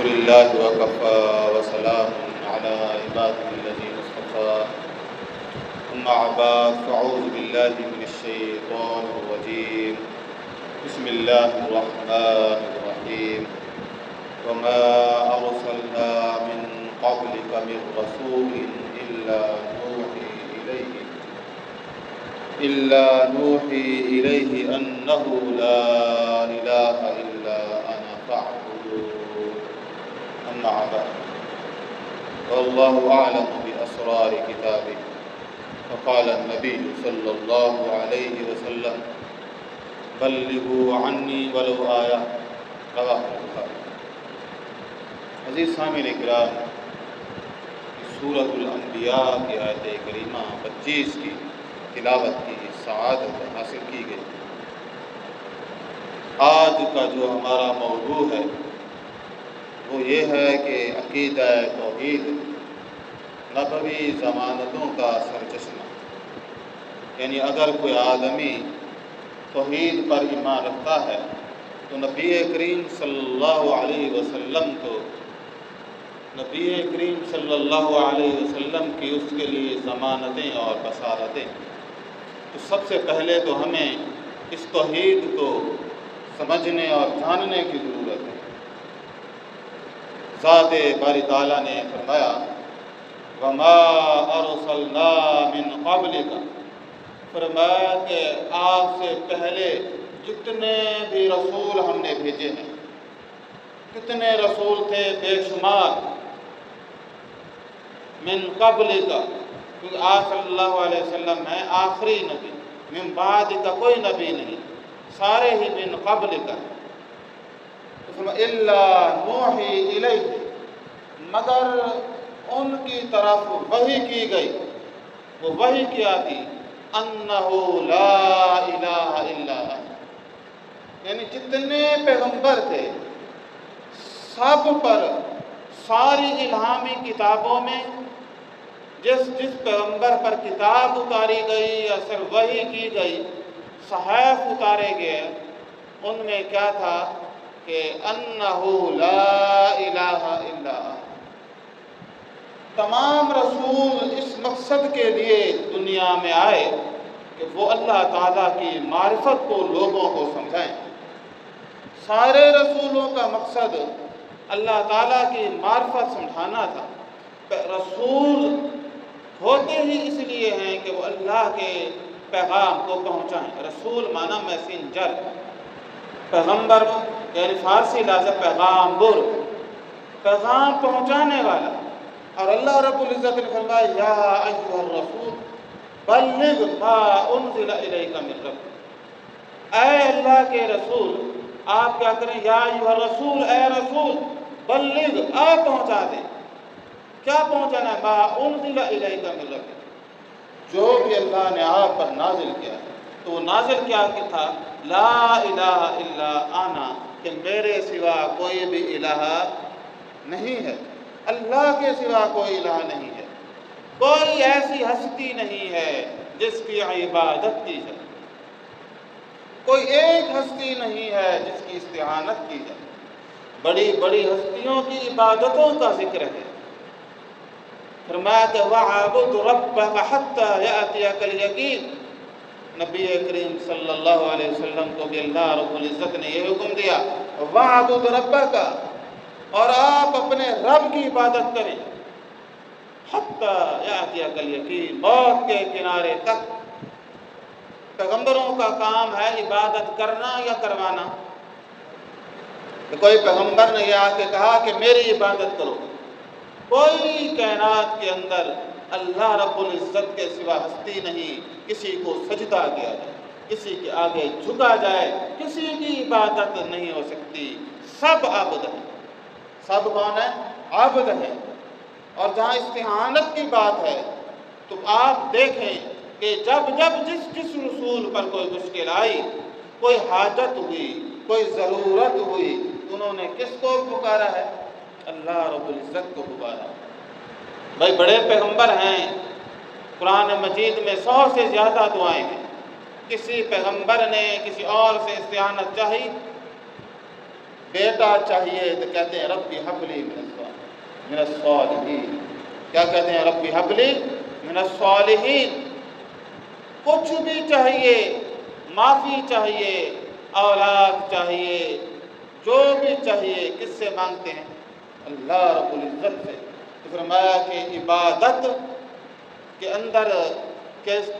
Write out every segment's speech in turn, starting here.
لله وكفى وسلام على عباده الذين اصطفى أما بعد فأعوذ بالله من الشيطان الرجيم بسم الله الرحمن الرحيم وما أرسلنا من قبلك من رسول إلا نوحي إليه أنه لا إله إلا أنا فاعبدون أما بعد والله أعلم بأسرار كتابه فقال النبي صلى الله عليه وسلم بلغوا عني ولو آية رواه البخاری۔ عزیز سامعین کرام، سورۃ الانبیاء کی آیت کریمہ 25 کی تلاوت کی سعادت حاصل کی گئی۔ آج کا جو ہمارا موضوع ہے وہ یہ ہے کہ عقیدہ توحید نبوی ضمانتوں کا سرچشمہ، یعنی اگر کوئی آدمی توحید پر ایمان رکھتا ہے تو نبی کریم صلی اللہ علیہ وسلم کی اس کے لیے ضمانتیں اور بشارتیں۔ تو سب سے پہلے تو ہمیں اس توحید کو سمجھنے اور جاننے کی ضرورت ہے۔ ذات باری تعالیٰ نے فرمایا وَمَا أَرْسَلْنَا مِن قَبْلِكَ، فرمایا کہ آپ سے پہلے جتنے بھی رسول ہم نے بھیجے ہیں، کتنے رسول تھے؟ بے شمار۔ من قبلک، کیونکہ آپ صلی اللہ علیہ وسلم ہیں آخری نبی، من بعد کا کوئی نبی نہیں، سارے ہی من قبلک۔ الا نوحی الیہ، مگر ان کی طرف وحی کی گئی۔ وہ وحی کیا تھی؟ انہ لا الہ الا انا، یعنی جتنے پیغمبر تھے سب پر، ساری الہامی کتابوں میں جس پیغمبر پر کتاب اتاری گئی یا صرف وحی کی گئی، صحائف اتارے گئے، ان میں کیا تھا کہ انہ لا الہ الا انا۔ تمام رسول اس مقصد کے لیے دنیا میں آئے کہ وہ اللہ تعالیٰ کی معرفت کو لوگوں کو سمجھائیں۔ سارے رسولوں کا مقصد اللہ تعالیٰ کی معرفت سمجھانا تھا۔ رسول ہوتے ہی اس لیے ہیں کہ وہ اللہ کے پیغام کو پہنچائیں۔ رسول معنی میسنجر، پیغمبر یعنی فارسی لفظ پیغام بر، پیغام پہنچانے والا۔ اور اللہ رب العزت نے فرمایا یا ایھا الرسول بلغ ما انزل الیک من ربک، اے اللہ کے رسول آپ کیا کریں؟ یا ایھا الرسول، اے رسول، بلغ، آپ پہنچا دیں۔ کیا پہنچانا ہے؟ ما انزل الیک من ربک، جو بھی اللہ نے آپ پر نازل کیا ہے۔ تو وہ نازل کیا تھا؟ لا الہ الا انا، کہ میرے سوا کوئی بھی الہ نہیں ہے، اللہ کے سوا کوئی الہ نہیں ہے، کوئی ایسی ہستی نہیں ہے جس کی عبادت کی جائے، کوئی ایک ہستی نہیں ہے جس کی استعانت کی جائے۔ بڑی بڑی ہستیوں کی عبادتوں کا ذکر ہے۔ فرمایا کہ وَاعْبُدْ رَبَّكَ حَتَّى يَأْتِيَكَ الْيَقِينُ، نبی کریم صلی اللہ علیہ وسلم کو بھی اللہ رب العزت نے یہ حکم دیا وَاعْبُدْ رَبَّكَ، اور آپ اپنے رب کی عبادت کریں حَتَّى يَأْتِيَكَ الْيَقِينُ، موت کے کنارے تک۔ پیغمبروں کا کام ہے عبادت کرنا یا کروانا؟ کہ کوئی پیغمبر نے یہ آ کے کہا کہ میری عبادت کرو؟ کوئی کائنات کے اندر اللہ رب العزت کے سوا ہستی نہیں کسی کو سجدہ کیا جائے، کسی کے آگے جھکا جائے، کسی کی عبادت نہیں ہو سکتی۔ سب عبد ہیں۔ سب کون ہے؟ عبد ہیں۔ اور جہاں استعانت کی بات ہے تو آپ دیکھیں کہ جب جس رسول پر کوئی مشکل آئی، کوئی حاجت ہوئی، کوئی ضرورت ہوئی، انہوں نے کس کو پکارا ہے؟ اللہ رب العزت کو پکارا۔ بھائی بڑے پیغمبر ہیں، قرآن مجید میں 100 سے زیادہ دعائیں ہیں۔ کسی پیغمبر نے کسی اور سے استعانت چاہی؟ بیٹا چاہیے تو کہتے ہیں ربی حبلی من الصالحین. کیا کہتے ہیں؟ ربی حبلی من الصالحین. کچھ بھی چاہیے، معافی چاہیے، اولاد چاہیے، جو بھی چاہیے، کس سے مانگتے ہیں؟ اللہ رب العزت سے. تو فرمایا کہ عبادت کے اندر کس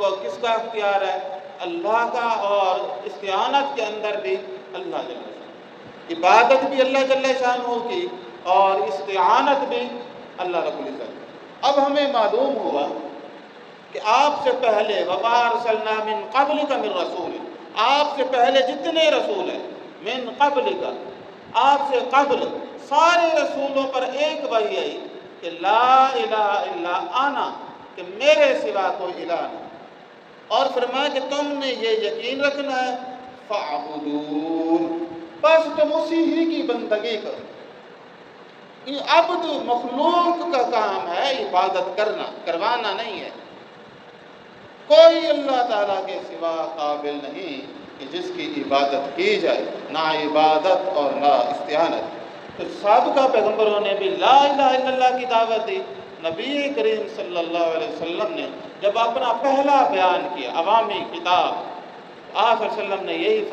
کا اختیار ہے؟ اللہ کا. اور استعانت کے اندر بھی اللہ جل شانہ. عبادت بھی اللہ جل شانہ کی اور استعانت بھی اللہ رب العزت. اب ہمیں معلوم ہوا کہ آپ سے پہلے وما ارسلنا من قبلک من رسول، آپ سے پہلے جتنے رسول ہیں، من قبلک، آپ سے قبل سارے رسولوں پر ایک وحی آئی کہ لا الہ الا انا، کہ میرے سوا کوئی الہ نہیں. اور فرمایا کہ تم نے یہ یقین رکھنا ہے فاعبدون، بس تم اسی ہی کی بندگی کرو. یہ عبد مخلوق کا کام ہے عبادت کرنا، کروانا نہیں ہے. کوئی اللہ تعالیٰ کے سوا قابل نہیں کہ جس کی عبادت کی جائے، نہ عبادت اور نہ استعانت. تو سابقہ پیغمبروں نے بھی لا الہ الا اللہ کی دعوت دی. نبی کریم صلی اللہ علیہ وسلم نے جب اپنا پہلا بیان کیا عوامی خطاب، آپ صلی اللہ علیہ وسلم نے یہی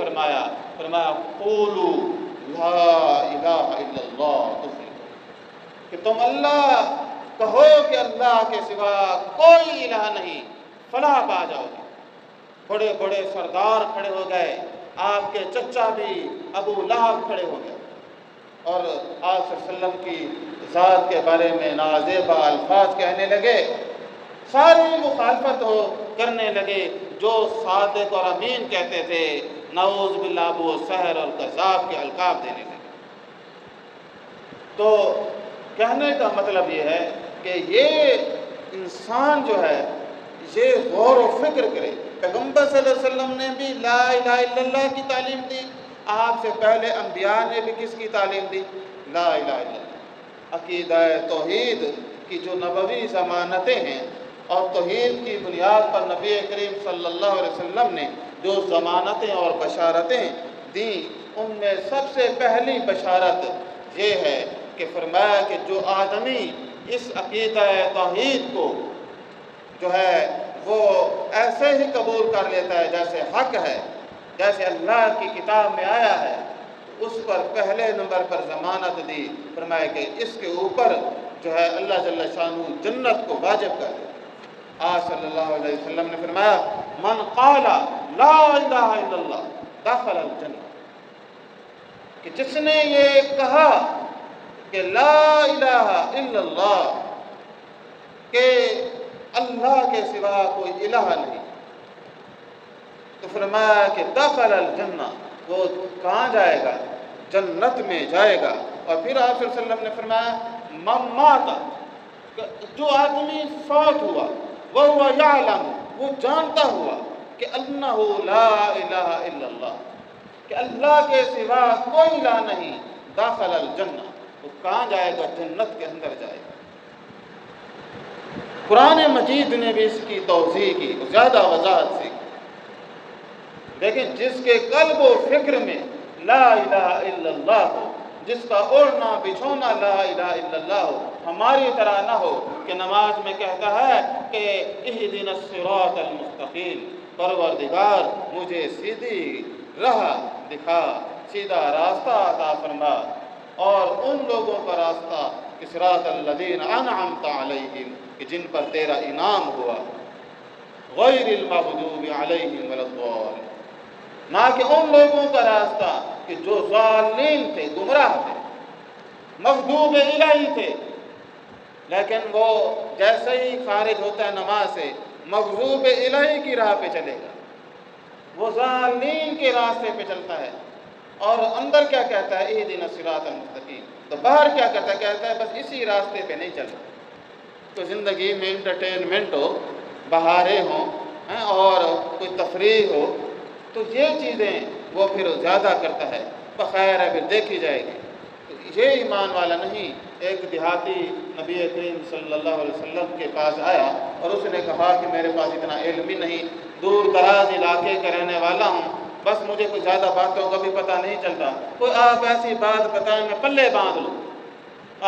فرمایا قولوا لا الہ الا اللہ، کہ تم اللہ کہو کہ اللہ کے سوا کوئی الہ نہیں، فلاح پا جاؤ گے. بڑے بڑے سردار کھڑے ہو گئے، آپ کے چچا بھی ابو لہب کھڑے ہو گئے، اور آپ صلی اللہ علیہ وسلم کی ذات کے بارے میں نازیبا الفاظ کہنے لگے. ساری مخالفت کرنے لگے. جو صادق اور امین کہتے تھے، نعوذ باللہ ابو سحر اور کذاب کے القاب دینے لگے. تو کہنے کا مطلب یہ ہے کہ یہ انسان جو ہے یہ غور و فکر کرے. پیغمبر صلی اللہ علیہ وسلم نے بھی لا الہ الا اللہ کی تعلیم دی. آپ سے پہلے انبیاء نے بھی کس کی تعلیم دی؟ لا الہ الا اللہ. عقیدہ توحید کی جو نبوی ضمانتیں ہیں اور توحید کی بنیاد پر نبی کریم صلی اللہ علیہ وسلم نے جو ضمانتیں اور بشارتیں دیں، ان میں سب سے پہلی بشارت یہ ہے کہ فرمایا کہ جو آدمی اس عقیدہ توحید کو جو ہے وہ ایسے ہی قبول کر لیتا ہے جیسے حق ہے، جیسے اللہ کی کتاب میں آیا ہے، اس پر پہلے نمبر پر ضمانت دی. فرمایا کہ اس کے اوپر جو ہے اللہ جل شانہ جنت کو واجب کر دے. آج صلی اللہ علیہ وسلم نے فرمایا من قال لا الہ الا اللہ دخل الجنہ، کہ جس نے یہ کہا کہ لا الہ الا اللہ، کہ اللہ کے سوا کوئی الہ نہیں، تو فرمایا کہ دخل الجنہ، وہ کہاں جائے گا؟ جنت میں جائے گا. اور پھر آپ صلی اللہ علیہ وسلم نے فرمایا من مات، جو آدمی فوت ہوا وہو یعلم، وہ جانتا ہوا کہ انہ لا الہ الا اللہ، کہ اللہ کے سوا کوئی الہ نہیں، داخل الجنہ، وہ کہاں جائے گا؟ جنت کے اندر جائے گا. قرآن مجید نے بھی اس کی توضیح کی، زیادہ وضاحت سے. لیکن جس کے قلب و فکر میں لا الہ الا اللہ ہو، جس کا اوڑھنا بچھونا لا الہ الا اللہ ہو، ہماری طرح نہ ہو کہ نماز میں کہتا ہے کہ اہدنا الصراط المستقیم، پروردگار مجھے سیدھی راہ دکھا، سیدھا راستہ عطا فرما، اور ان لوگوں کا راستہ کہ صراط الذین انعمت علیہم، کہ جن پر تیرا انعام ہوا، غیر المغضوب علیہم ولا الضالین، نہ کہ ان لوگوں کا راستہ کہ جو ضالین تھے، گمراہ تھے، مغضوب الہی تھے. لیکن وہ جیسے ہی خارج ہوتا ہے نماز سے مغضوب الہی کی راہ پہ چلے گا، وہ ضالین کے راستے پہ چلتا ہے. اور اندر کیا کہتا ہے؟ اہدنا الصراط المستقیم. تو باہر کیا کہتا ہے بس اسی راستے پہ نہیں چلنا. تو زندگی میں انٹرٹینمنٹ ہو، بہاریں ہوں اور کوئی تفریح ہو، تو یہ چیزیں وہ پھر زیادہ کرتا ہے. بخیر ہے، پھر دیکھی جائے گی. تو یہ ایمان والا نہیں. ایک دیہاتی نبی کریم صلی اللہ علیہ وسلم کے پاس آیا اور اس نے کہا کہ میرے پاس اتنا علم ہی نہیں، دور دراز علاقے کا رہنے والا ہوں، بس مجھے کوئی زیادہ باتوں کا بھی پتہ نہیں چلتا، کوئی آپ ایسی بات بتائیں میں پلے باندھ لوں۔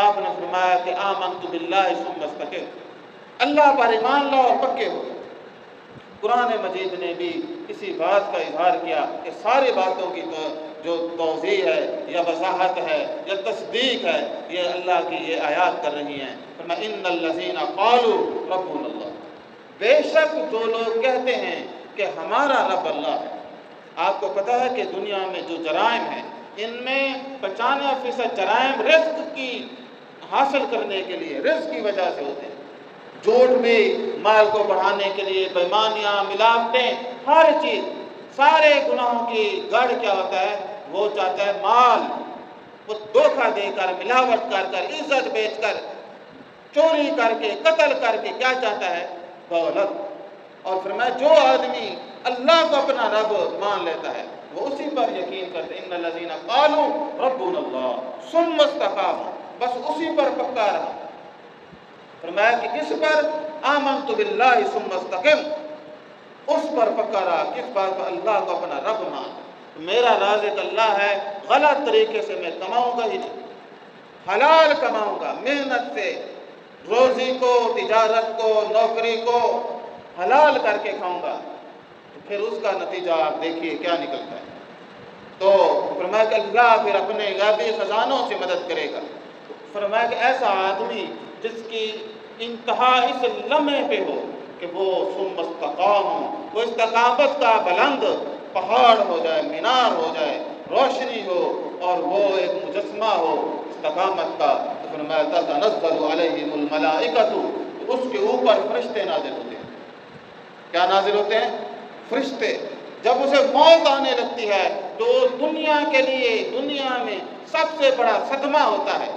آپ نے فرمایا کہ آمنت باللہ ثم استقم، اللہ پر ایمان لاؤ اور پکے ہو۔ قرآن مجید نے بھی اسی بات کا اظہار کیا کہ ساری باتوں کی جو توضیح ہے یا وضاحت ہے یا تصدیق ہے، یہ اللہ کی یہ آیات کر رہی ہیں۔ فرمایا ان الذین قالوا ربنا اللہ، بے شک جو لوگ کہتے ہیں کہ ہمارا رب اللہ ہے۔ آپ کو پتہ ہے کہ دنیا میں جو جرائم ہیں ان میں 95% جرائم رزق کی حاصل کرنے کے لیے، رزق کی وجہ سے ہوتے ہیں۔ جھوٹ بھی مال کو بڑھانے کے لیے، بےایمانیاں، ملاوٹیں، ہر چیز، سارے گناہوں کی گڑھ کیا ہوتا ہے؟ وہ چاہتا ہے مال، وہ دھوکہ دے کر، ملاوٹ کر کر، عزت بیچ کر، چوری کر کے، قتل کر کے کیا چاہتا ہے؟ دولت۔ اور فرمایا جو آدمی اللہ کو اپنا رب مان لیتا ہے وہ اسی پر یقین کرتے ہیں۔ ان الذین قالوا ربنا اللہ ثم استقاموا، بس اسی پر پکا رہا۔ فرمایا کہ کس پر؟ آمنت باللہ ثم استقم، اس پر پکا رہا۔ کس بات پر؟ اللہ کو اپنا رب مان۔ میرا رازق اللہ ہے، غلط طریقے سے میں کماؤں گا ہی نہیں، حلال کماؤں گا، محنت سے روزی کو، تجارت کو، نوکری کو حلال کر کے کھاؤں گا، تو پھر اس کا نتیجہ آپ دیکھیے کیا نکلتا ہے۔ تو فرمایا کہ اللہ پھر اپنے غیبی خزانوں سے مدد کرے گا۔ فرمایا کہ ایسا آدمی جس کی انتہا اس لمحے پہ ہو کہ وہ ثم استقام ہو، وہ استقامت کا بلند پہاڑ ہو جائے، مینار ہو جائے، روشنی ہو اور وہ ایک مجسمہ ہو استقامت کا۔ تو فرمایا تتنزل علیہم الملائکۃ، اس کے اوپر فرشتے نازل ہوتے ہیں۔ کیا نازل ہوتے ہیں؟ فرشتے۔ جب اسے موت آنے لگتی ہے تو دنیا کے لیے، دنیا میں سب سے بڑا صدمہ ہوتا ہے،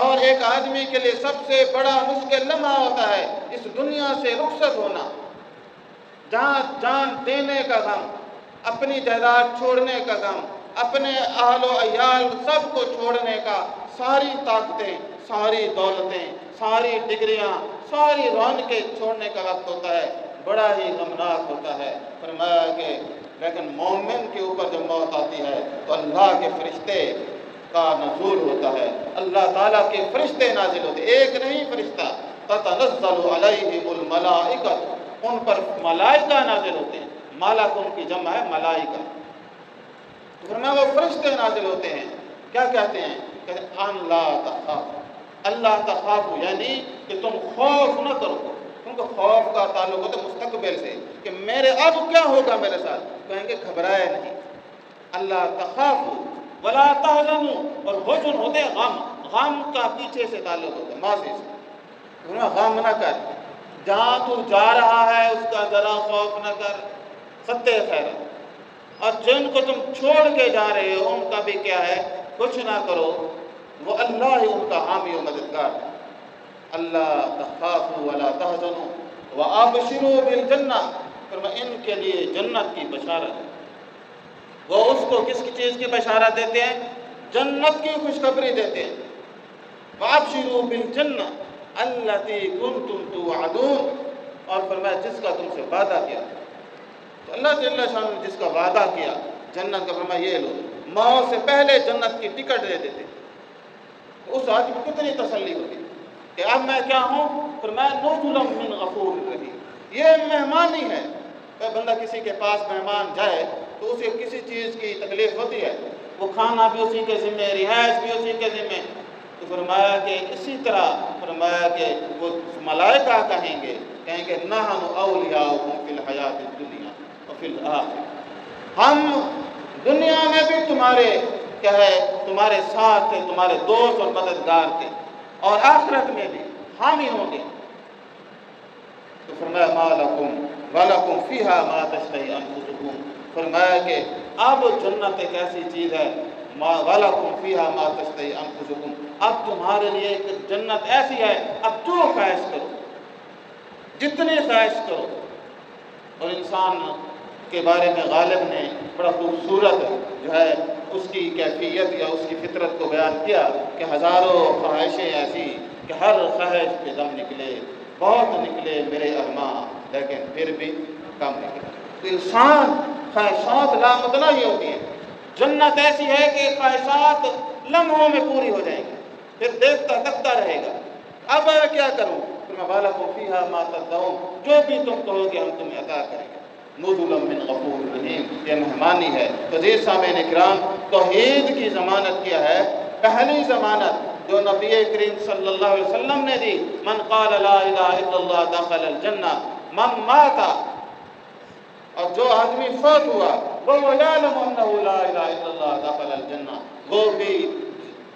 اور ایک آدمی کے لیے سب سے بڑا مشکل لمحہ ہوتا ہے اس دنیا سے رخصت ہونا، جہاں جان دینے کا غم، اپنی جائیداد چھوڑنے کا غم، اپنے اہل و عیال سب کو چھوڑنے کا، ساری طاقتیں، ساری دولتیں، ساری ڈگریاں، ساری رونقیں چھوڑنے کا وقت ہوتا ہے، بڑا ہی غمناک ہوتا ہے۔ فرمایا کہ لیکن مومن کے اوپر جب موت آتی ہے تو اللہ کے فرشتے کا نزول ہوتا ہے، اللہ تعالیٰ کے فرشتے نازل ہوتے ہیں، ایک نہیں فرشتہ، تتنزل علیہم الملائکۃ، ان پر ملائکہ نازل ہوتے ہیں۔ ملک ان کی جمع ہے ملائکہ۔ تو فرمایا وہ فرشتے نازل ہوتے ہیں، کیا کہتے ہیں؟ کہتے ہیں ان لا تخاف، اللہ تخاف یعنی کہ تم خوف نہ کرو۔ ان کو خوف کا تعلق ہوتا ہے مستقبل سے کہ میرے اب کیا ہوگا میرے ساتھ، کہیں گے گھبرائے نہیں۔ اللہ تخاف ولا تحزنوا، اور حزن ہوتے ہیں غم، غم کا پیچھے سے تعلق ہوتا ہے ماضی سے۔ غم نہ کر، جہاں تو جا رہا ہے اس کا ذرا خوف نہ کر، ستے خیر، اور جن کو تم چھوڑ کے جا رہے ہو ان کا بھی کیا ہے؟ کچھ نہ کرو، وہ اللہ ہی ان کا حامی و مددگار ہے۔ اللہ تخافوا ولا تحزنوا وابشروا بالجنہ، فرمایا ان کے لیے جنت کی بشارت ہے۔ وہ اس کو کس کی چیز کی بشارت دیتے ہیں؟ جنت کی خوشخبری دیتے ہیں۔ وابشروا بالجنہ التی کنتم توعدون، اور فرمایا جس کا تم سے وعدہ کیا، تو اللہ جل شانہ نے جس کا وعدہ کیا جنت کا، فرمایا یہ لو، موت سے پہلے جنت کی ٹکٹ دے دیتے، تو اس آدمی کو کتنی تسلی ہوتی کہ اب میں کیا ہوں؟ فرمایا نزلا من غفور رحیم، یہ مہمانی ہے۔ بندہ کسی کے پاس مہمان جائے تو اسے کسی چیز کی تکلیف ہوتی ہے، وہ کھانا بھی اسی کے ذمہ، رہائش بھی اسی کے ذمہ، تو فرمایا کہ اسی طرح فرمایا کہ وہ ملائکہ کہیں گے نحن اولیاؤکم فی الحیات الدنیا وفی الآخرہ، ہم دنیا میں بھی تمہارے کیا ہے، تمہارے ساتھ تھے، تمہارے دوست اور مددگار تھے، اور آخرت میں بھی ہم ہی ہوں گے۔ تو فرمایا ما لکم ولکم فیہا ما تشتہی انفسکم، فرمایا کہ اب جنت ایک ایسی چیز ہے، وَلَكُمْ فِيهَا مَا تَشْتَهِي أَنفُسُكُمْ، اب تمہارے لیے ایک جنت ایسی ہے، اب جو خواہش کرو، جتنی خواہش کرو۔ اور انسان کے بارے میں غالب نے بڑا خوبصورت جو ہے اس کی کیفیت یا اس کی فطرت کو بیان کیا کہ ہزاروں خواہشیں ایسی کہ ہر خواہش پہ دم نکلے، بہت نکلے میرے ارماں لیکن پھر بھی کم نکلے۔ تو انسان خواہشات لامتناہی ہوتی ہیں، جنت ایسی ہے کہ خواہشات لمحوں میں پوری ہو جائیں گی، پھر دیکھتا تکتا رہے گا اب کیا کروں، وَلَكُمْ فِيهَا مَا تَدَّعُونَ، جو بھی تم کہو گے ہم تمہیں عطا کریں گے۔ نُزُلًا مِّن غَفُورٍ رَحِيمٍ، یہ مہمانی ہے۔ تو عزیز سامعین کرام، توحید کی ضمانت کیا ہے؟ پہلی ضمانت جو نبی کریم صلی اللہ علیہ وسلم نے دی، من قال لا الہ الا اللہ دخل الجنہ، من مات، اور جو آدمی فوت ہوا وہ یعلم انہ لا الہ الا اللہ دخل الجنہ، وہ بھی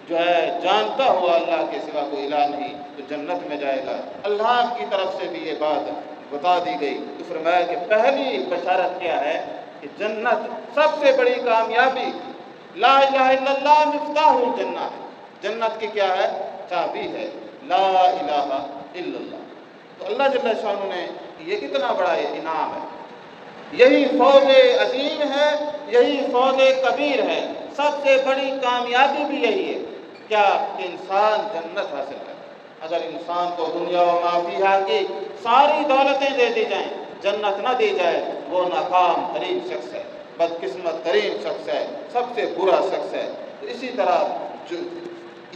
جو ہے جانتا ہوا اللہ کے سوا کوئی الہ نہیں تو جنت میں جائے گا۔ اللہ کی طرف سے بھی یہ بات بتا دی گئی۔ تو فرمایا کہ پہلی بشارت کیا ہے کہ جنت سب سے بڑی کامیابی، لا الہ الا اللہ مفتاح الجنہ ہے، جنت کی کیا ہے؟ چابی ہے، لا الہ الا اللہ۔ تو اللہ جل شانہ نے یہ کتنا بڑا انعام ہے، یہی فوز عظیم ہے، یہی فوز کبیر ہے، سب سے بڑی کامیابی بھی یہی ہے کیا کہ انسان جنت حاصل کرے۔ اگر انسان کو دنیا و ما فیہا کی ساری دولتیں دے دی جائیں، جنت نہ دی جائے، وہ ناکام ترین شخص ہے، بدقسمت ترین شخص ہے، سب سے برا شخص ہے۔ تو اسی طرح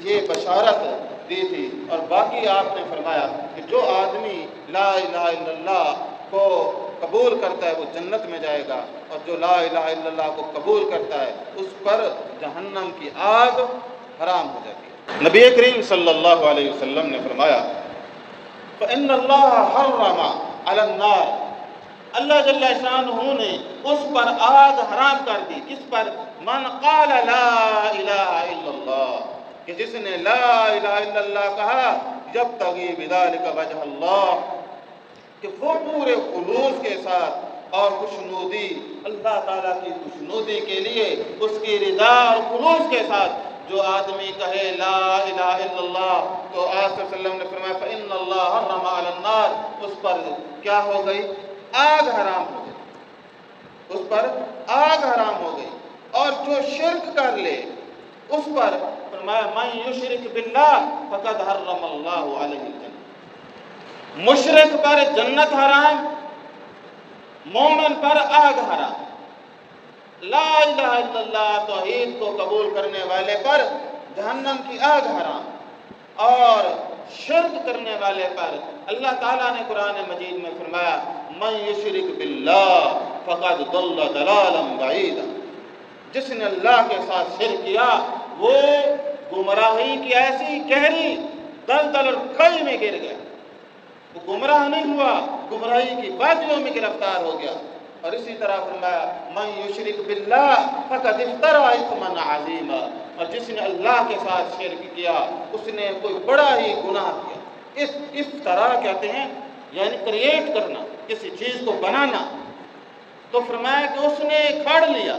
یہ بشارت دی تھی، اور باقی آپ نے فرمایا کہ جو آدمی لا الہ الا اللہ کو قبول کرتا ہے وہ جنت میں جائے گا، اور جو لا الہ الا اللہ کو قبول کرتا ہے اس پر جہنم کی آگ حرام ہو جاتی ہے۔ نبی کریم صلی اللہ علیہ وسلم نے فرمایا فإن اللہ حرم علی النار، اللہ جل شانہ نے اس پر آگ حرام کر دی، کس پر؟ من قال لا الہ الا اللہ، کہ جس نے لا الہ الا اللہ کہا یبتغی بذلک وجہ اللہ، کہ وہ پورے خلوص کے ساتھ اور خوشنودی، اللہ تعالیٰ کی خوشنودی کے لیے، اس کی رضا اور خلوص کے ساتھ جو آدمی کہے لا الہ الا اللہ، تو آپ صلی اللہ علیہ وسلم نے فرمایا فإن اللہ حرم علی النار، اس پر کیا ہو گئی؟ آگ حرام ہو گئی، اس پر آگ حرام ہو گئی۔ اور جو شرک کر لے اس پر فرمایا من یشرک باللہ فقد حرم اللہ علیہ الجنہ، مشرک پر جنت حرام، مومن پر آگ حرام۔ لا الہ الا اللہ توحید کو قبول کرنے والے پر جہنم کی آگ حرام، اور شرک کرنے والے پر اللہ تعالیٰ نے قرآن مجید میں فرمایا من یشرک باللہ فقد ضل ضلالا بعیدا، جس نے اللہ کے ساتھ شرک کیا وہ گمراہی کی ایسی گہری دلدل اور کھائی میں گر گیا، وہ گمراہ نہیں ہوا، گمراہی کی وادیوں میں گرفتار ہو گیا۔ اور اسی طرح فرمایا من یشرک باللہ فقد افترى اثما عظیما، اور جس نے اللہ کے ساتھ شرک کیا اس نے کوئی بڑا ہی گناہ کیا۔ افترا کہتے ہیں یعنی کریٹ کرنا، کسی چیز کو بنانا، تو فرمایا کہ اس نے کھاڑ لیا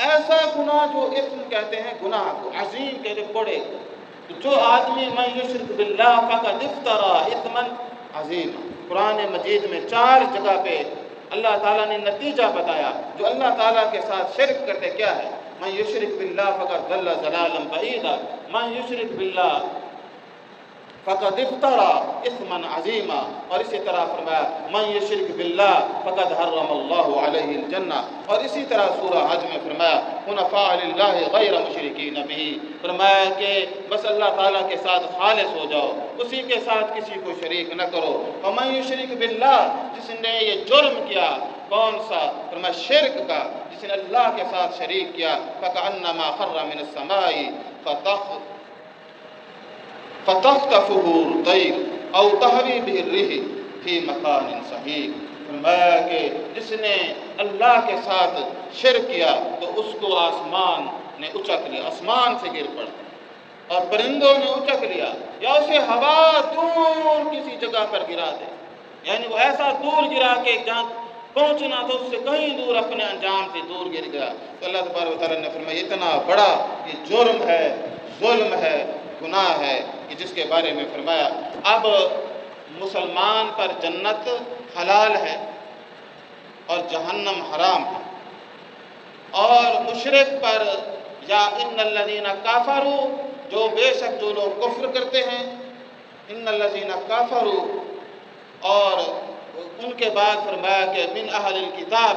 ایسا گناہ جو اسم کہتے ہیں گناہ کو، عظیم کہتے ہیں بڑے۔ تو جو آدمی من یشرک باللہ فقد افترى اثما عظیما، قرآن مجید میں 4 جگہ پہ اللہ تعالیٰ نے نتیجہ بتایا، جو اللہ تعالیٰ کے ساتھ شرک کرتے کیا ہے؟ من یشرک باللہ فقد ضل ضلالا بعیدا، من یشرک باللہ فقد افترى اثما عظیما، اور اسی طرح فرمایا من یشرک باللہ فقد حرم اللہ علیہ الجنہ، اور اسی طرح سورہ حج میں فرمایا حنفاء للہ غیر مشرکین بہ، فرمایا کہ بس اللہ تعالیٰ کے ساتھ خالص ہو جاؤ، اسی کے ساتھ کسی کو شریک نہ کرو۔ ومن یشرک باللہ، جس نے یہ جرم کیا، کون سا؟ فرمایا شرک کا، جس نے اللہ کے ساتھ شریک کیا، فکأنما خر من السماء فتخطفه الطیر او تهوی به الريح فی مکان صحیح، فرمایا کہ جس نے اللہ کے ساتھ شرک کیا تو اس کو آسمان نے اچک لیا، آسمان سے گر پڑا، اور پرندوں نے اچک لیا، یا اسے ہوا دور کسی جگہ پر گرا دے، یعنی وہ ایسا دور گرا کہ جہاں پہنچنا تو اس سے کہیں دور اپنے انجام سے دور گر گیا۔ تو اللہ تبارک و تعالیٰ نے فرمایا اتنا بڑا یہ جرم ہے، ظلم ہے، گناہ ہے کہ جس کے بارے میں فرمایا اب مسلمان پر جنت حلال ہے اور جہنم حرام ہے، اور مشرک پر یا ان الذین کافروا، جو بے شک جو لوگ کفر کرتے ہیں، ان الذین کافروا، اور ان کے بعد فرمایا کہ من اہل الکتاب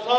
100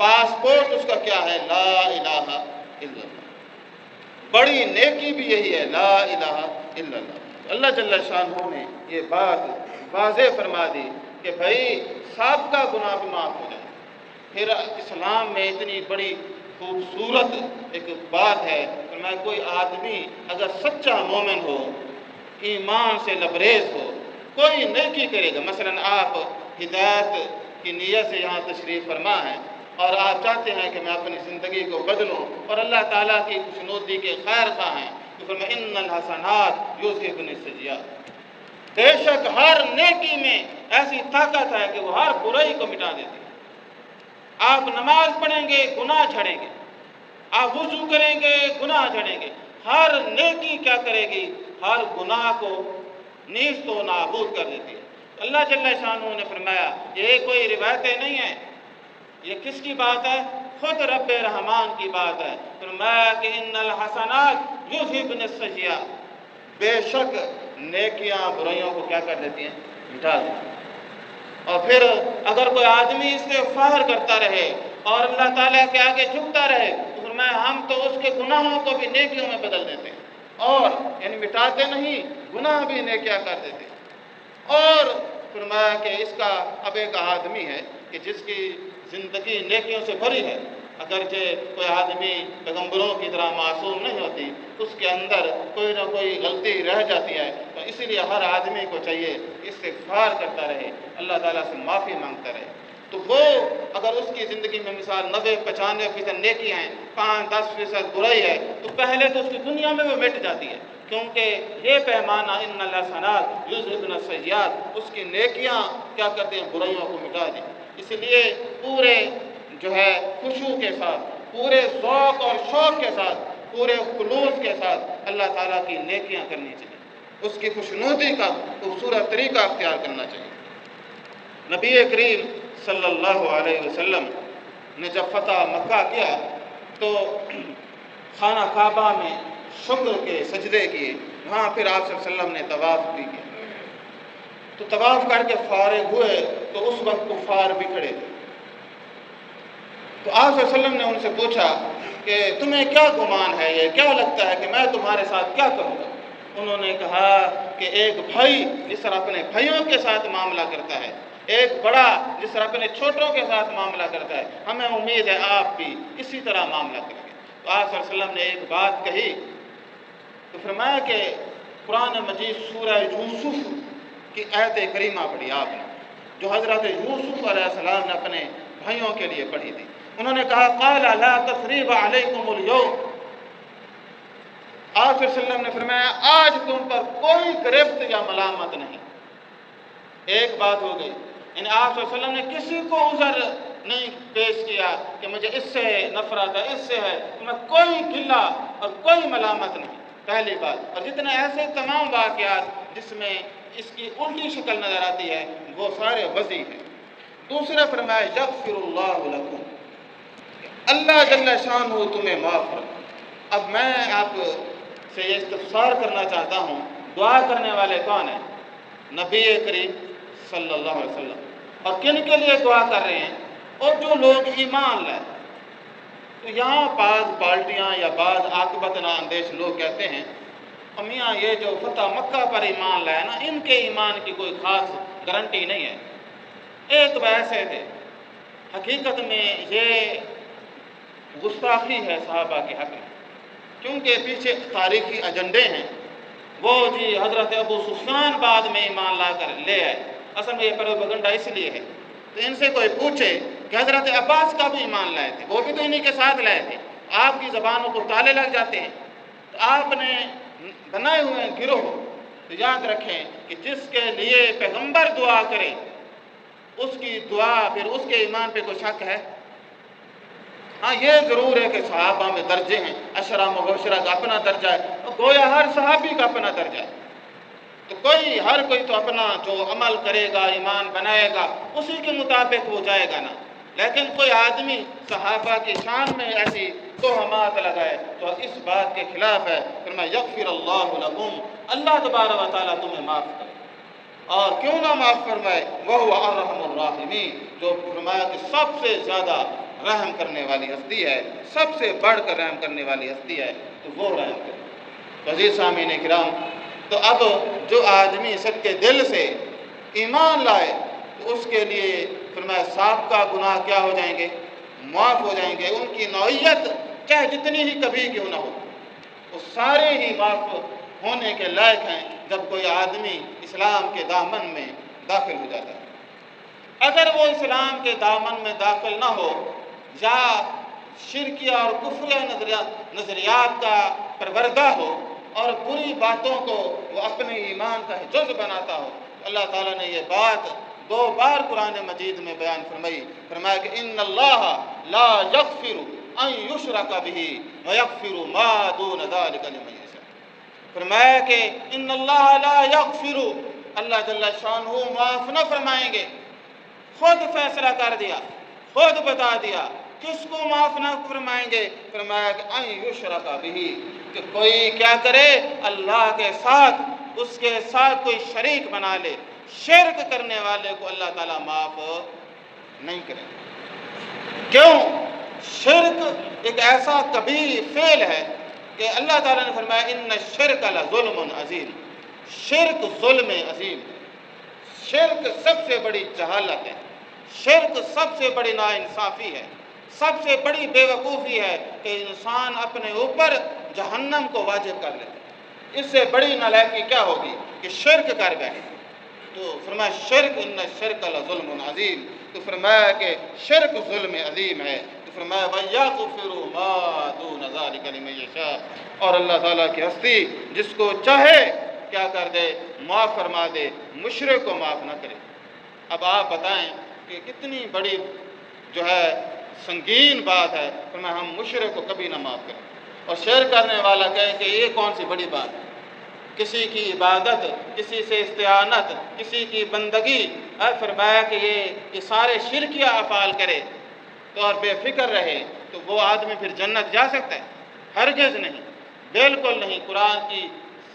پاسپورٹ اس کا کیا ہے؟ لا الہ الا اللہ۔ بڑی نیکی بھی یہی ہے، لا الہ الا اللہ۔ اللہ جل شانہ نے یہ بات واضح فرما دی کہ بھائی سابقہ گناہ بھی معاف ہو جائے۔ پھر اسلام میں اتنی بڑی خوبصورت ایک بات ہے، فرمایا کوئی آدمی اگر سچا مومن ہو، ایمان سے لبریز ہو، کوئی نیکی کرے گا، مثلا آپ ہدایت کی نیت سے یہاں تشریف فرما ہے اور آپ چاہتے ہیں کہ میں اپنی زندگی کو بدلوں اور اللہ تعالیٰ کی خوشنودی کے خیر خواہ ہیں، تو فرمایا ان الحسنات یذھبن السیئات، بے شک ہر نیکی میں ایسی طاقت ہے کہ وہ ہر برائی کو مٹا دیتی ہے۔ آپ نماز پڑھیں گے گناہ جھڑیں گے، آپ وضو کریں گے گناہ جھڑیں گے، ہر نیکی کیا کرے گی؟ ہر گناہ کو نیست و نابود کر دیتی ہے۔ اللہ جل شانہ نے فرمایا یہ کوئی روایتیں نہیں ہیں، یہ کس کی بات ہے؟ خود رب رحمان کی بات ہے۔ فرمایا کہ ان الحسنات یذھبن السیئات، بے شک نیکیاں برائیوں کو کیا کر دیتی ہیں؟ مٹا دیتی ہیں۔ اور پھر اگر کوئی آدمی استغفار کرتا رہے اور اللہ تعالیٰ کے آگے جھکتا رہے تو فرمایا ہم تو اس کے گناہوں کو بھی نیکیوں میں بدل دیتے ہیں، اور یعنی مٹاتے نہیں، گناہ بھی نیکیاں کر دیتے ہیں۔ اور فرمایا کہ اس کا اب ایک آدمی ہے کہ جس کی زندگی نیکیوں سے بھری ہے، اگرچہ کوئی آدمی پیغمبروں کی طرح معصوم نہیں ہوتی، اس کے اندر کوئی نہ کوئی غلطی رہ جاتی ہے، تو اسی لیے ہر آدمی کو چاہیے استغفار کرتا رہے، اللہ تعالیٰ سے معافی مانگتا رہے۔ تو وہ اگر اس کی زندگی میں مثال 90-95% نیکی ہیں، 5-10% برائی ہے، تو پہلے تو اس کی دنیا میں وہ مٹ جاتی ہے، کیونکہ یہ پیمانہ ان الحسنات یذھبن السیئات، اس کی نیکیاں کیا کرتے ہیں؟ برائیوں کو مٹا دیں۔ اس لیے پورے جو ہے خشوع کے ساتھ، پورے ذوق اور شوق کے ساتھ، پورے خلوص کے ساتھ اللہ تعالیٰ کی نیکیاں کرنی چاہیے، اس کی خوشنودی کا خوبصورت طریقہ اختیار کرنا چاہیے۔ نبی کریم صلی اللہ علیہ وسلم نے جب فتح مکہ کیا تو خانہ کعبہ میں شکر کے سجدے کیے، وہاں پھر آپ صلی اللہ علیہ وسلم نے طواف بھی کیا۔ تو طواف کر کے فارغ ہوئے تو اس وقت کفار بھی کھڑے تھے، تو آپ صلی اللہ علیہ وسلم نے ان سے پوچھا کہ تمہیں کیا گمان ہے، یہ کیا لگتا ہے کہ میں تمہارے ساتھ کیا کروں گا؟ انہوں نے کہا کہ ایک بھائی جس طرح اپنے بھائیوں کے ساتھ معاملہ کرتا ہے، ایک بڑا جس طرح اپنے چھوٹوں کے ساتھ معاملہ کرتا ہے، ہمیں امید ہے آپ بھی اسی طرح معاملہ کریں گے۔ تو آپ صلی اللہ علیہ وسلم نے ایک بات کہی، تو فرمایا کہ قرآن مجید سورہ یوسف کی آیت کریمہ پڑھی آپ نے، جو حضرت یوسف علیہ السلام نے اپنے بھائیوں کے لیے پڑھی تھی۔ انہوں نے کہا قال لا تثریب علیکم اليوم، آپ صلی اللہ علیہ وسلم نے فرمایا آج تم پر کوئی گرفت یا ملامت نہیں۔ ایک بات ہو گئی، یعنی آپ صلی اللہ علیہ وسلم نے کسی کو عذر نہیں پیش کیا کہ مجھے اس سے نفرت ہے، اس سے ہے، میں کوئی گلہ اور کوئی ملامت نہیں، پہلی بات۔ اور جتنے ایسے تمام واقعات جس میں اس کی الٹی شکل نظر آتی ہے وہ سارے وضع ہیں۔ دوسرا فرمایا یغفر اللہ لکم، اللہ جل شانہ تمہیں معاف کرے۔ اب میں آپ سے یہ استفسار کرنا چاہتا ہوں، دعا کرنے والے کون ہیں؟ نبی کریم صلی اللہ علیہ وسلم۔ اور کن کے لیے دعا کر رہے ہیں؟ اور جو لوگ ایمان لائے۔ تو یہاں بعض پارٹیاں یا بعض عاقبت نااندیش لوگ کہتے ہیں میاں یہ جو فتح مکہ پر ایمان لائے نا، ان کے ایمان کی کوئی خاص گارنٹی نہیں ہے۔ ایک ویسے تھے، حقیقت میں یہ گستاخی ہے صحابہ کے حق میں، کیونکہ پیچھے تاریخی ایجنڈے ہیں۔ وہ جی حضرت ابو سفیان بعد میں ایمان لا کر لے آئے، اصل میں یہ پروپیگنڈا اس لیے ہے۔ تو ان سے کوئی پوچھے کہ حضرت عباس کا بھی ایمان لائے تھے، وہ بھی تو انہی کے ساتھ لائے تھے، آپ کی زبانوں کو تالے لگ جاتے ہیں۔ تو آپ نے بنائے ہوئے گروہ، تو یاد رکھیں کہ جس کے لیے پیغمبر دعا کرے اس کی دعا پھر اس کے ایمان پہ کوئی شک ہے؟ ہاں یہ ضرور ہے کہ صحابہ میں درجے ہیں، عشرہ مبشرہ کا اپنا درجہ ہے، گویا ہر صحابی کا اپنا درجہ ہے، تو ہر کوئی تو اپنا جو عمل کرے گا، ایمان بنائے گا، اسی کے مطابق وہ جائے گا نا۔ لیکن کوئی آدمی صحابہ کی شان میں ایسی تہمات لگائے تو اس بات کے خلاف ہے۔ فرمایا یغفر اللہ لکم، اللہ تبارک و تعالیٰ تمہیں معاف کرے، اور کیوں نہ معاف فرمائے، وَهُوَ أَرْحَمُ الرَّاحِمِينَ، جو فرمایا کہ سب سے زیادہ رحم کرنے والی ہستی ہے، سب سے بڑھ کر رحم کرنے والی ہستی ہے، تو وہ رحم کرے۔ عزیز سامعین کرام، تو اب جو آدمی سچ کے دل سے ایمان لائے تو اس کے لیے فرمایا سابقہ گناہ کیا ہو جائیں گے؟ معاف ہو جائیں گے۔ ان کی نوعیت چاہے جتنی ہی کبھی کیوں نہ ہو، وہ سارے ہی معاف ہونے کے لائق ہیں جب کوئی آدمی اسلام کے دامن میں داخل ہو جاتا ہے۔ اگر وہ اسلام کے دامن میں داخل نہ ہو یا شرکیہ اور کفریہ نظریات کا پروردہ ہو اور بری باتوں کو وہ اپنے ایمان کا جز بناتا ہو، تو اللہ تعالیٰ نے یہ بات 2 بار قرآن مجید میں بیان فرمایا کہ ان اللہ لا یغفر ان یشرک بہ ویغفر ما دون ذلک لمن یشاء۔ فرمایا کہ ان اللہ لا یغفر، اللہ جل شانہ معاف نہ فرمائیں گے۔ خود فیصلہ کر دیا، خود بتا دیا کس کو معاف نہ فرمائیں گے؟ فرمایا کہ ان یشرک بہ، کہ کوئی کیا کرے؟ اللہ کے ساتھ، اس کے ساتھ کوئی شریک بنا لے، شرک کرنے والے کو اللہ تعالیٰ معاف نہیں کرے۔ کیوں؟ شرک ایک ایسا کبیر فعل ہے کہ اللہ تعالیٰ نے فرمایا ان الشرک لظلم عظیم، شرک ظلم عظیم، شرک سب سے بڑی جہالت ہے، شرک سب سے بڑی ناانصافی ہے، سب سے بڑی بے وقوفی ہے کہ انسان اپنے اوپر جہنم کو واجب کر لیتا ہے۔ اس سے بڑی نالائقی کیا ہوگی کہ شرک کر بیٹھے۔ تو فرمایا شرک ان الشرک لظلم عظیم، تو فرمایا کہ شرک ظلم عظیم ہے۔ تو فرمایا وَيَغْفِرُ مَا دُونَ ذَلِكَ لِمَن يَشَاءُ، اور اللہ تعالیٰ کی ہستی جس کو چاہے کیا کر دے؟ معاف فرما دے، مشرک کو معاف نہ کرے۔ اب آپ بتائیں کہ کتنی بڑی جو ہے سنگین بات ہے، فرمایا ہم مشرک کو کبھی نہ معاف کریں۔ اور شرک کرنے والا کہے کہ یہ کون سی بڑی بات ہے؟ کسی کی عبادت، کسی سے استعانت، کسی کی بندگی، فرمایا کہ یہ سارے شرکیہ افعال کرے تو اور بے فکر رہے تو وہ آدمی پھر جنت جا سکتا ہے؟ ہرگز نہیں، بالکل نہیں۔ قرآن کی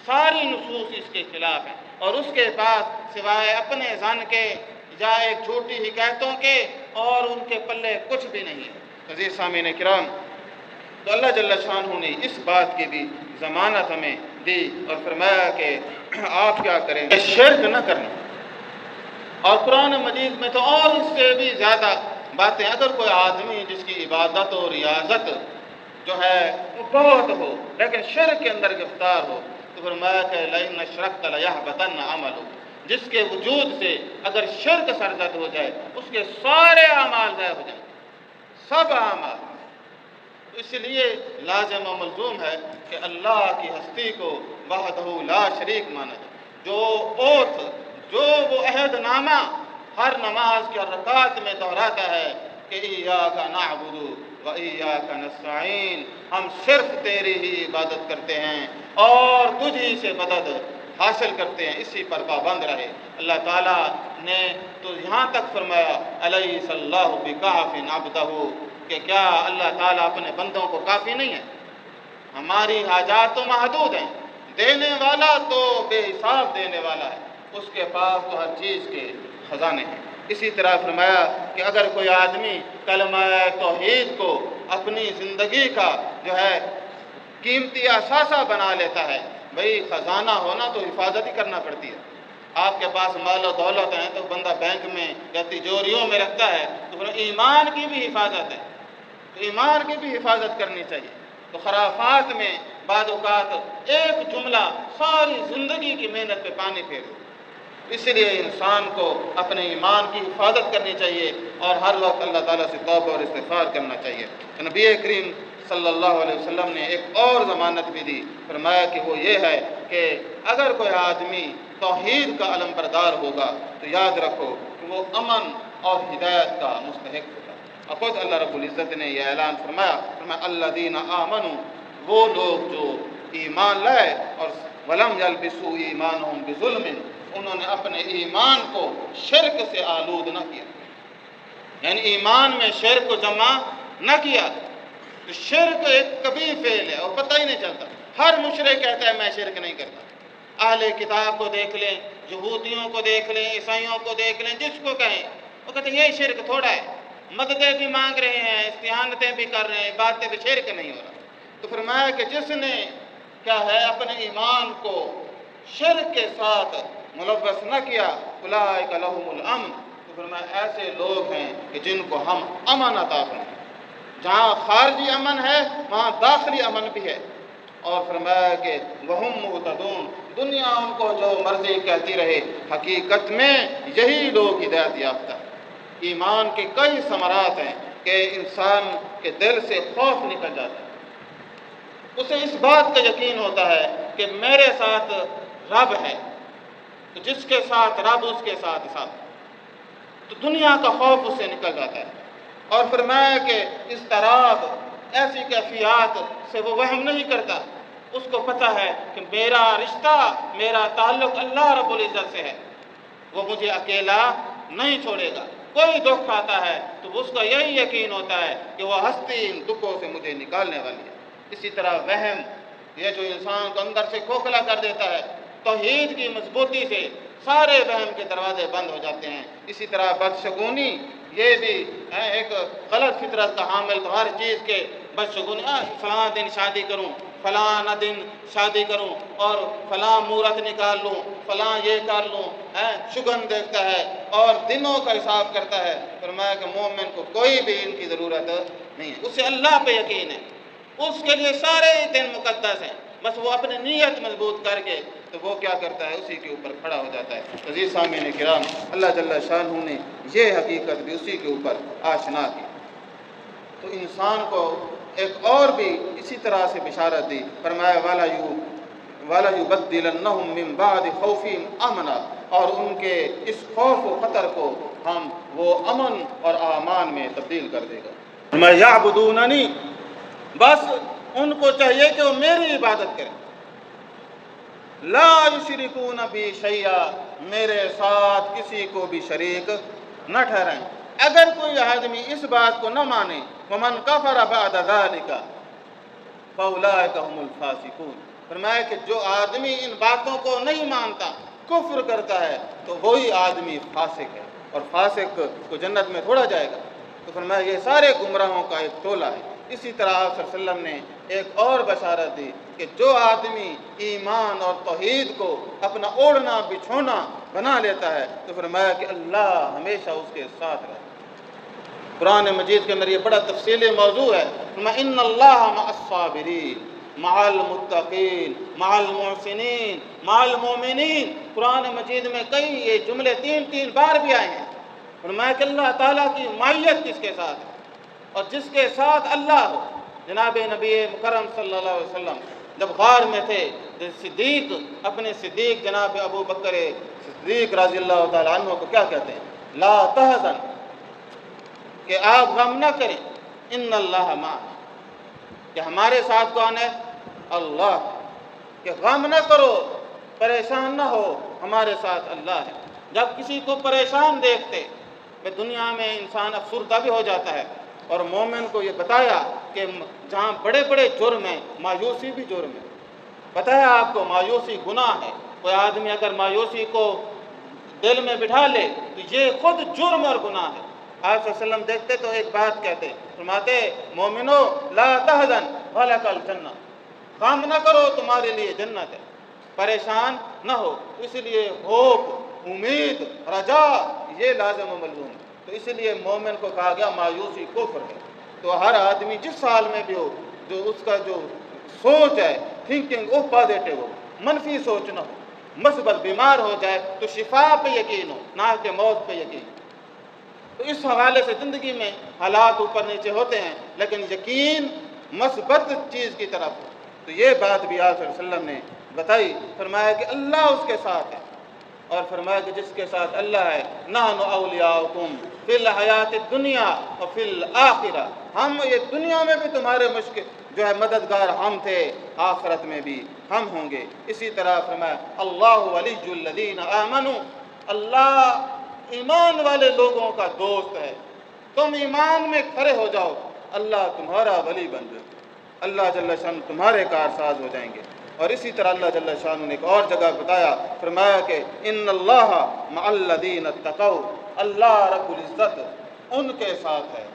ساری نصوص اس کے خلاف ہیں، اور اس کے پاس سوائے اپنے ظن کے یا ایک جھوٹی حکایتوں کے اور ان کے پلے کچھ بھی نہیں ہے۔ عزیز سامعین کرام، تو اللہ جل شانہ نے اس بات کی بھی ضمانت ہمیں دی اور فرمایا کہ آپ کیا کریں، شرک نہ کرنا۔ اور قرآن مجید میں تو اور اس سے بھی زیادہ باتیں، اگر کوئی آدمی جس کی عبادت و ریاضت جو ہے وہ بہت ہو لیکن شرک کے اندر گرفتار ہو، تو فرمایا کہ لَإِنَّ أَشْرَكْتَ لَيَحْبَطَنَّ عَمَلُكَ، جس کے وجود سے اگر شرک سرزد ہو جائے اس کے سارے اعمال ضائع ہو جائیں، سب اعمال۔ اس لیے لازم و ملزوم ہے کہ اللہ کی ہستی کو وحدہ لا شریک مانا جائے۔ جو اوتھ، جو وہ عہد نامہ ہر نماز کے رکعت میں دہراتا ہے کہ ایاک نعبد و ایاک نستعین، ہم صرف تیری ہی عبادت کرتے ہیں اور تجھ ہی سے مدد حاصل کرتے ہیں، اسی پر پابند رہے۔ اللہ تعالیٰ نے تو یہاں تک فرمایا الیس اللہ بکاف عبدہ، کہ کیا اللہ تعالیٰ اپنے بندوں کو کافی نہیں ہے؟ ہماری حاجات تو محدود ہیں، دینے والا تو بے حساب دینے والا ہے، اس کے پاس تو ہر چیز کے خزانے ہیں۔ اسی طرح فرمایا کہ اگر کوئی آدمی کلمہ توحید کو اپنی زندگی کا جو ہے قیمتی اثاثہ بنا لیتا ہے، بھئی خزانہ ہونا تو حفاظت ہی کرنا پڑتی ہے۔ آپ کے پاس مال و دولت ہیں تو بندہ بینک میں یا تجوریوں میں رکھتا ہے، تو پھر ایمان کی بھی حفاظت ہے، تو ایمان کی بھی حفاظت کرنی چاہیے۔ تو خرافات میں بعض اوقات ایک جملہ ساری زندگی کی محنت پہ پانی پھیر دو۔ اس لیے انسان کو اپنے ایمان کی حفاظت کرنی چاہیے اور ہر وقت اللہ تعالیٰ سے توبہ اور استغفار کرنا چاہیے۔ نبی کریم صلی اللہ علیہ وسلم نے ایک اور ضمانت بھی دی، فرمایا کہ وہ یہ ہے کہ اگر کوئی آدمی توحید کا علم بردار ہوگا تو یاد رکھو کہ وہ امن اور ہدایت کا مستحق ہوگا۔ اور خود اللہ رب العزت نے یہ اعلان فرمایا الذین آمنوا، وہ لوگ جو ایمان لائے اور ولم یلبسوا ایمانہم بظلم، انہوں نے اپنے ایمان کو شرک سے آلود نہ کیا، یعنی ایمان میں شرک کو جمع نہ کیا۔ تو شرک ایک کبیر فعل ہے اور پتہ ہی نہیں چلتا۔ ہر مشرک کہتا ہے میں شرک نہیں کرتا۔ اہل کتاب کو دیکھ لیں، یہودیوں کو دیکھ لیں، عیسائیوں کو دیکھ لیں، جس کو کہیں وہ کہتے ہیں یہ شرک تھوڑا ہے، مددیں بھی مانگ رہے ہیں، استعانتیں بھی کر رہے ہیں، باتیں بھی، شرک نہیں ہو رہا۔ تو فرمایا کہ جس نے کیا ہے اپنے ایمان کو شرک کے ساتھ ملوث نہ کیا، اولئک لہم الامن، تو فرمایا ایسے لوگ ہیں کہ جن کو ہم امن عطا کریں۔ جہاں خارجی امن ہے وہاں داخلی امن بھی ہے۔ اور فرمایا کہ وہم مہتدون، دنیا ان کو جو مرضی کہتی رہے، حقیقت میں یہی لوگ ہدایت یافتہ ہیں۔ ایمان کے کئی ثمرات ہیں کہ انسان کے دل سے خوف نکل جاتا ہے، اسے اس بات کا یقین ہوتا ہے کہ میرے ساتھ رب ہے، تو جس کے ساتھ رب اس کے ساتھ ساتھ، تو دنیا کا خوف اس سے نکل جاتا ہے۔ اور فرمایا کہ اس طرح ایسی کیفیات سے وہ وہم نہیں کرتا، اس کو پتہ ہے کہ میرا رشتہ، میرا تعلق اللہ رب العزت سے ہے، وہ مجھے اکیلا نہیں چھوڑے گا۔ کوئی دکھ آتا ہے تو اس کا یہی یقین ہوتا ہے کہ وہ ہستی ان دکھوں سے مجھے نکالنے والی ہے۔ اسی طرح وہم، یہ جو انسان کو اندر سے کھوکھلا کر دیتا ہے، توحید کی مضبوطی سے سارے وہم کے دروازے بند ہو جاتے ہیں۔ اسی طرح بدشگونی، یہ بھی ایک غلط فطرت کا حامل، تو ہر چیز کے بدشگونی، فلاں دن شادی کروں، فلاں دن شادی کروں، اور فلاں مہورت نکال لوں، فلاں یہ کر لوں، شگن دیکھتا ہے اور دنوں کا حساب کرتا ہے۔ فرمایا کہ مومن کو کوئی بھی ان کی ضرورت نہیں ہے، اسے اللہ پہ یقین ہے، اس کے لیے سارے دن مقدس ہیں، بس وہ اپنی نیت مضبوط کر کے تو وہ کیا کرتا ہے، اسی کے اوپر کھڑا ہو جاتا ہے۔ عزیز سامعین کرام، اللہ جل شانہ نے یہ حقیقت بھی اسی کے اوپر آشنا کی۔ تو انسان کو ایک اور بھی اسی طرح سے بشارت دی، فرمایا وَلَا يُبَدِّلَنَّهُم مِّن بَعْدِ خَوْفِهِمْ أَمْنًا، اور ان کے اس خوف و خطر کو ہم وہ امن اور امان میں تبدیل کر دے گا۔ فرمایا یعبدوننی، بس ان کو چاہیے کہ وہ میری عبادت کریں، لا یشرکون بی شیئا، میرے ساتھ کسی کو بھی شریک نہ ٹھہرائیں۔ اگر کوئی آدمی اس بات کو نہ مانے، ومن کفر بعد ذلک فاولئک هم الفاسقون، فرمایا کہ جو آدمی ان باتوں کو نہیں مانتا، کفر کرتا ہے، تو وہی آدمی فاسق ہے، اور فاسق کو جنت میں تھوڑا جائے گا۔ تو فرمایا یہ سارے گمراہوں کا ایک ٹولہ ہے۔ اسی طرح آپ صلی اللہ علیہ وسلم نے ایک اور بشارت دی کہ جو آدمی ایمان اور توحید کو اپنا اوڑھنا بچھونا بنا لیتا ہے، تو فرمایا کہ اللہ ہمیشہ اس کے ساتھ رہتا ہے۔ قرآن مجید کے اندر یہ بڑا تفصیلی موضوع ہے، فرمایا ان اللہ مع الصابرین، مع المتقین، مع المحسنین، مع المؤمنین۔ قرآن مجید میں کئی یہ جملے تین بار بھی آئے ہیں۔ فرمایا کہ اللہ تعالیٰ کی معیت کس کے ساتھ ہے، اور جس کے ساتھ اللہ ہو۔ جناب نبی مکرم صلی اللہ علیہ وسلم جب غار میں تھے، صدیق اپنے صدیق جناب ابو بکر صدیق رضی اللہ تعالیٰ عنہ کو کیا کہتے ہیں، لا تحزن، کہ آپ غم نہ کریں، ان اللہ معنا، کہ ہمارے ساتھ کون ہے، اللہ، کہ غم نہ کرو، پریشان نہ ہو، ہمارے ساتھ اللہ ہے۔ جب کسی کو پریشان دیکھتے، دنیا میں انسان افسردہ بھی ہو جاتا ہے، اور مومن کو یہ بتایا کہ جہاں بڑے بڑے جرم ہیں، مایوسی بھی جرم ہے۔ بتایا آپ کو مایوسی گناہ ہے، کوئی آدمی اگر مایوسی کو دل میں بٹھا لے تو یہ خود جرم اور گناہ ہے۔ آپ صلی اللہ علیہ وسلم دیکھتے تو ایک بات کہتے، فرماتے مومنو لا تحزن ولک الجنہ، غم نہ کرو تمہارے لیے جنت ہے، پریشان نہ ہو۔ اس لیے ہوپ، امید، رجا یہ لازم و ملزوم ہے۔ تو اس لیے مومن کو کہا گیا مایوسی کفر ہے۔ تو ہر آدمی جس حال میں بھی ہو، جو اس کا جو سوچ ہے، تھنکنگ وہ پازیٹیو ہو، منفی سوچ نہ ہو، مثبت، بیمار ہو جائے تو شفا پہ یقین ہو، نہ کہ موت پہ یقین۔ تو اس حوالے سے زندگی میں حالات اوپر نیچے ہوتے ہیں، لیکن یقین مثبت چیز کی طرف ہو۔ تو یہ بات بھی آپ صلی اللہ علیہ وسلم نے بتائی، فرمایا کہ اللہ اس کے ساتھ ہے، اور فرمایا کہ جس کے ساتھ اللہ ہے، نحن اولیاؤکم فی الحیات الدنیا وفی الآخرہ، ہم یہ دنیا میں بھی تمہارے جو ہے مددگار ہم تھے، آخرت میں بھی ہم ہوں گے۔ اسی طرح فرمایا اللہ ولی الذین آمنوا، اللہ ایمان والے لوگوں کا دوست ہے، تم ایمان میں کھڑے ہو جاؤ، اللہ تمہارا ولی بن جائے، اللہ جل شان تمہارے کارساز ہو جائیں گے۔ اور اسی طرح اللہ جل شانہ نے ایک اور جگہ بتایا، فرمایا کہ ان اللہ مع الذین اتقوا، اللہ رب العزت ان کے ساتھ ہے۔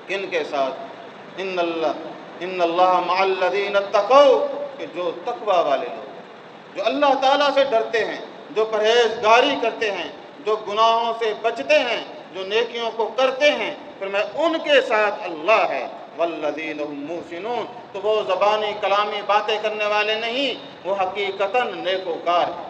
کن کے ساتھ؟ ان اللہ مع الذین اتقوا، کہ جو تقوی والے لوگ، جو اللہ تعالیٰ سے ڈرتے ہیں، جو پرہیزگاری کرتے ہیں، جو گناہوں سے بچتے ہیں، جو نیکیوں کو کرتے ہیں، پھر میں ان کے ساتھ اللہ ہے۔ والذین هم محسنون، تو وہ زبانی کلامی باتیں کرنے والے نہیں، وہ حقیقتاً نیکوکار ہیں۔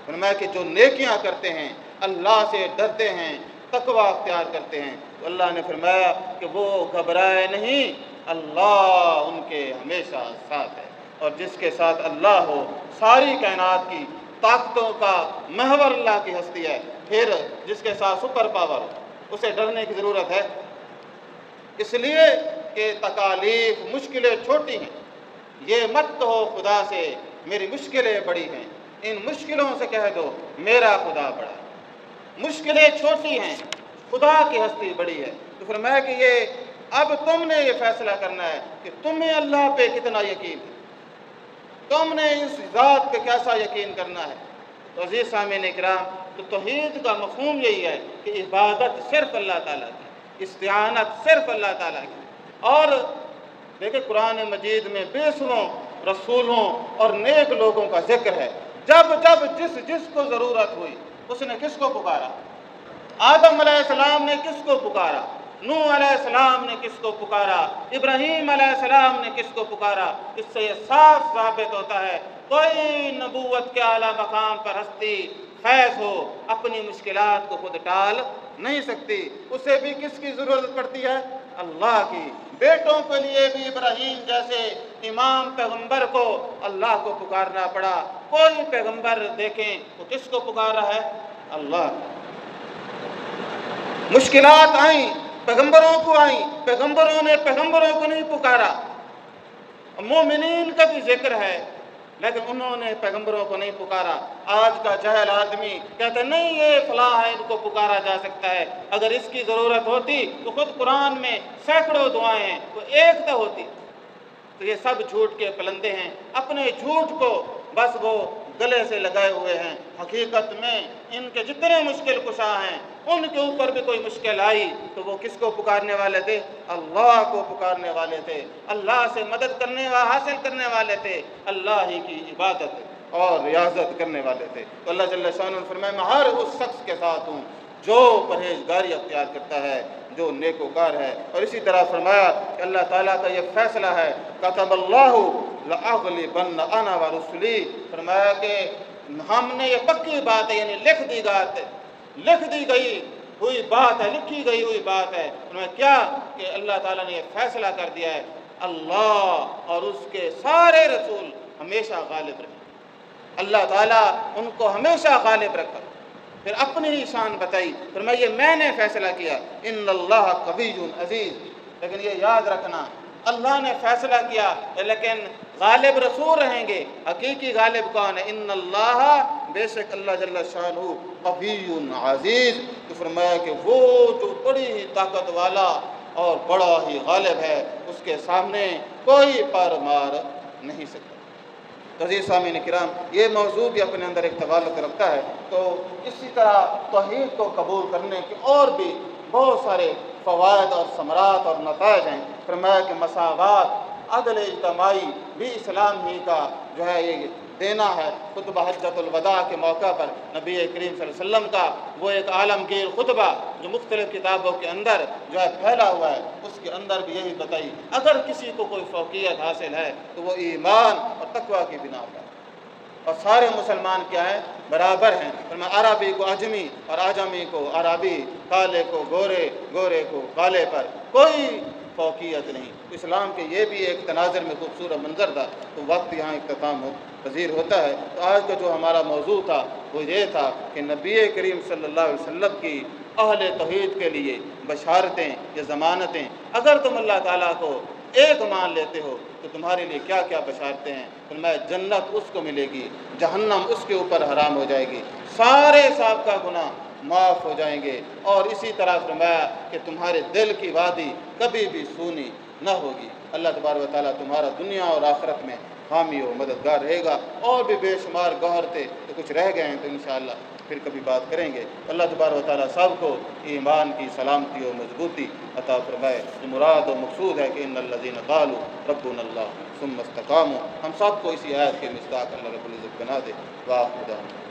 فرمایا کہ جو نیکیاں کرتے ہیں، اللہ سے ڈرتے ہیں، تقوی اختیار کرتے ہیں، تو اللہ نے فرمایا کہ وہ گھبرائے نہیں، اللہ ان کے ہمیشہ ساتھ ہے۔ اور جس کے ساتھ اللہ ہو، ساری کائنات کی طاقتوں کا محور اللہ کی ہستی ہے، پھر جس کے ساتھ سپر پاور ہو، اسے ڈرنے کی ضرورت ہے؟ اس لیے کہ تکالیف، مشکلیں چھوٹی ہیں، یہ مت کہو خدا سے میری مشکلیں بڑی ہیں، ان مشکلوں سے کہہ دو میرا خدا بڑا ہے۔ مشکلیں چھوٹی ہیں، خدا کی ہستی بڑی ہے۔ تو فرمایا کہ یہ اب تم نے یہ فیصلہ کرنا ہے کہ تمہیں اللہ پہ کتنا یقین ہے، تم نے اس ذات پہ کیسا یقین کرنا ہے۔ تو عزیز سامعین اکرام، تو توحید کا مفہوم یہی ہے کہ عبادت صرف اللہ تعالیٰ کی، استعانت صرف اللہ تعالیٰ کی۔ اور دیکھیں قرآن مجید میں بے سروں رسولوں اور نیک لوگوں کا ذکر ہے۔ جب جس کو ضرورت ہوئی، اس نے کس کو پکارا؟ آدم علیہ السلام نے کس کو پکارا؟ نوح علیہ السلام نے کس کو پکارا؟ ابراہیم علیہ السلام نے کس کو پکارا؟ اس سے یہ صاف ثابت ہوتا ہے کوئی نبوت کے اعلیٰ مقام پر ہستی فیض ہو اپنی مشکلات کو خود ٹال نہیں سکتی، اسے بھی کس کی ضرورت پڑتی ہے؟ اللہ کی۔ بیٹوں کے لیے بھی ابراہیم جیسے امام پیغمبر کو اللہ کو پکارنا پڑا۔ کوئی پیغمبر دیکھیں وہ کس کو پکار رہا ہے؟ اللہ۔ مشکلات آئیں پیغمبروں کو آئیں، پیغمبروں نے پیغمبروں کو نہیں پکارا۔ مومنین کا بھی ذکر ہے لیکن انہوں نے پیغمبروں کو نہیں پکارا۔ آج کا جاہل آدمی کہتا ہے نہیں یہ فلاں ہے، ان کو پکارا جا سکتا ہے، اگر اس کی ضرورت ہوتی تو خود قرآن میں سینکڑوں دعائیں ہیں، وہ ایک تو ہوتی۔ تو یہ سب جھوٹ کے پلندے ہیں، اپنے جھوٹ کو بس وہ گلے سے لگائے ہوئے ہیں۔ حقیقت میں ان کے جتنے مشکل کشا ہیں، ان کے اوپر بھی کوئی مشکل آئی تو وہ کس کو پکارنے والے تھے؟ اللہ کو پکارنے والے تھے، اللہ سے مدد کرنے حاصل کرنے والے تھے، اللہ ہی کی عبادت اور ریاضت کرنے والے تھے۔ تو اللہ جل شانہ نے فرمایا میں ہر اس شخص کے ساتھ ہوں جو پرہیزگاری اختیار کرتا ہے، جو نیکوکار ہے۔ اور اسی طرح فرمایا کہ اللہ تعالیٰ کا یہ فیصلہ ہے کتب اللہ لأغلبن انا ورسلی، فرمایا کہ ہم نے یہ پکی بات ہے، یعنی لکھ دی گئی ہوئی بات ہے، لکھی گئی ہوئی بات ہے۔ فرمایا کیا کہ اللہ تعالیٰ نے یہ فیصلہ کر دیا ہے اللہ اور اس کے سارے رسول ہمیشہ غالب رہے، اللہ تعالیٰ ان کو ہمیشہ غالب رکھا۔ پھر اپنی ہی شان بتائی، فرمایا یہ میں نے فیصلہ کیا، ان اللہ قوی عزیز۔ لیکن یہ یاد رکھنا اللہ نے فیصلہ کیا لیکن غالب رسول رہیں گے، حقیقی غالب کون ہے؟ ان اللہ، بے شک اللہ جل شانہ قوی عزیز۔ تو فرمایا کہ وہ جو بڑی ہی طاقت والا اور بڑا ہی غالب ہے، اس کے سامنے کوئی پار مار نہیں سکتا۔ عزیز سامعین کرام، یہ موضوع بھی اپنے اندر ایک تعلق رکھتا ہے۔ تو اسی طرح توحید کو قبول کرنے کے اور بھی بہت سارے فوائد اور ثمرات اور نتائج ہیں۔ فرمایا کہ مساوات، عدل اجتماعی بھی اسلام ہی کا جو ہے یہ دینا ہے۔ خطبہ حجۃ الوداع کے موقع پر نبی کریم صلی اللہ علیہ وسلم کا وہ ایک عالمگیر خطبہ جو مختلف کتابوں کے اندر جو ہے پھیلا ہوا ہے، اس کے اندر بھی یہی بتائی اگر کسی کو کوئی فوقیت حاصل ہے تو وہ ایمان اور تقوی کی بنا پر، اور سارے مسلمان کیا ہیں؟ برابر ہیں۔ فرمایا عربی کو اجمی اور اعجمی کو عربی، کالے کو گورے، گورے کو کالے پر کوئی فوقیت نہیں۔ اسلام کے یہ بھی ایک تناظر میں خوبصورت منظر تھا۔ تو وقت یہاں اختتام پذیر ہوتا ہے۔ تو آج کا جو ہمارا موضوع تھا وہ یہ تھا کہ نبی کریم صلی اللہ علیہ وسلم کی اہل توحید کے لیے بشارتیں یا ضمانتیں، اگر تم اللہ تعالیٰ کو ایک مان لیتے ہو تو تمہارے لیے کیا کیا بشارتیں ہیں؟ فرمایا جنت اس کو ملے گی، جہنم اس کے اوپر حرام ہو جائے گی، سارے سابقہ گناہ معاف ہو جائیں گے، اور اسی طرح فرمایا کہ تمہارے دل کی وادی کبھی بھی سونی نہ ہوگی۔ اللہ تبارک و تعالیٰ تمہارا دنیا اور آخرت میں حامی و مددگار رہے گا۔ اور بھی بے شمار گوہر تھے تو کچھ رہ گئے ہیں تو انشاءاللہ پھر کبھی بات کریں گے۔ اللہ تبارک و تعالیٰ سب کو ایمان کی سلامتی و مضبوطی عطا فرمائے۔ مراد و مقصود ہے کہ ان الذین قالوا ربنا اللہ ثم استقاموا، ہم سب کو اسی آیت کے مصداق اللہ رب العزت بنا دے۔ وآخر دعوانا